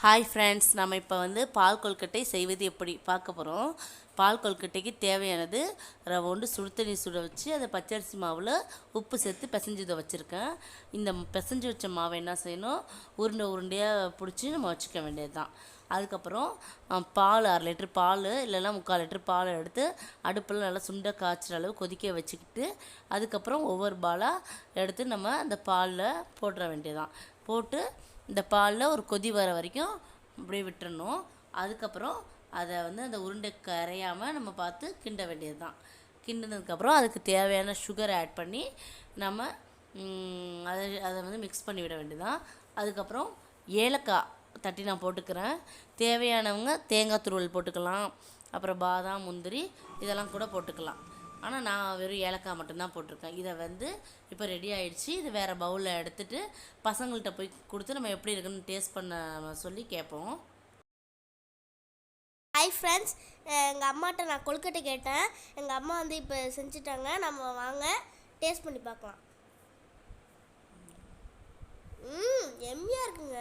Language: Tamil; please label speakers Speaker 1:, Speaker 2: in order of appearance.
Speaker 1: ஹாய் ஃப்ரெண்ட்ஸ், நம்ம இப்போ பால் கொழுக்கட்டை செய்வது எப்படி பார்க்க போகிறோம். பால் கொழுக்கட்டைக்கு தேவையானது ரவோண்டு சுடு தண்ணி சுட வச்சு அதை பச்சரிசி மாவில் உப்பு சேர்த்து பிசைஞ்சதை வச்சுருக்கேன். இந்த பிசைஞ்சு வச்ச மாவை என்ன செய்யணும், உருண்டையாக பிடிச்சி நம்ம வச்சுக்க வேண்டியது தான். அதுக்கப்புறம் பால் 1/2 லிட்டர் பால் இல்லைன்னா 3/4 லிட்டர் பால் எடுத்து அடுப்பில் நல்லா சுண்டை காய்ச்சிற அளவு கொதிக்க வச்சுக்கிட்டு அதுக்கப்புறம் ஒவ்வொரு பாலாக எடுத்து நம்ம அந்த பாலில் போட்டுற வேண்டியதான். போட்டு இந்த பாலில் ஒரு கொதி வர வரைக்கும் அப்படியே விட்டுறணும். அதுக்கப்புறம் அதை அந்த உருண்டை கரையாமல் நம்ம பார்த்து கிண்ட வேண்டியது தான். கிண்டினதுக்கப்புறம் அதுக்கு தேவையான சுகர் ஆட் பண்ணி நம்ம அதை மிக்ஸ் பண்ணி விட வேண்டியதுதான். அதுக்கப்புறம் ஏலக்காய் தட்டி நான் போட்டுக்கிறேன். தேவையானவங்க தேங்காய் துருவல் போட்டுக்கலாம், அப்புறம் பாதாம் முந்திரி இதெல்லாம் கூட போட்டுக்கலாம். ஆனால் நான் வெறும் ஏலக்காய் மட்டும்தான் போட்டிருக்கேன். இதை இப்போ ரெடி ஆகிடுச்சு. இது வேறு பவுலில் எடுத்துகிட்டு பசங்கள்கிட்ட போய் கொடுத்து நம்ம எப்படி இருக்குன்னு டேஸ்ட் பண்ண சொல்லி கேட்போம்.
Speaker 2: ஹாய் ஃப்ரெண்ட்ஸ், எங்கள் அம்மாட்ட நான் கொழுக்கட்டை கேட்டேன். எங்கள் அம்மா இப்போ செஞ்சுட்டாங்க. நம்ம வாங்க டேஸ்ட் பண்ணி பார்க்கலாம். எம்மியாக இருக்குங்க.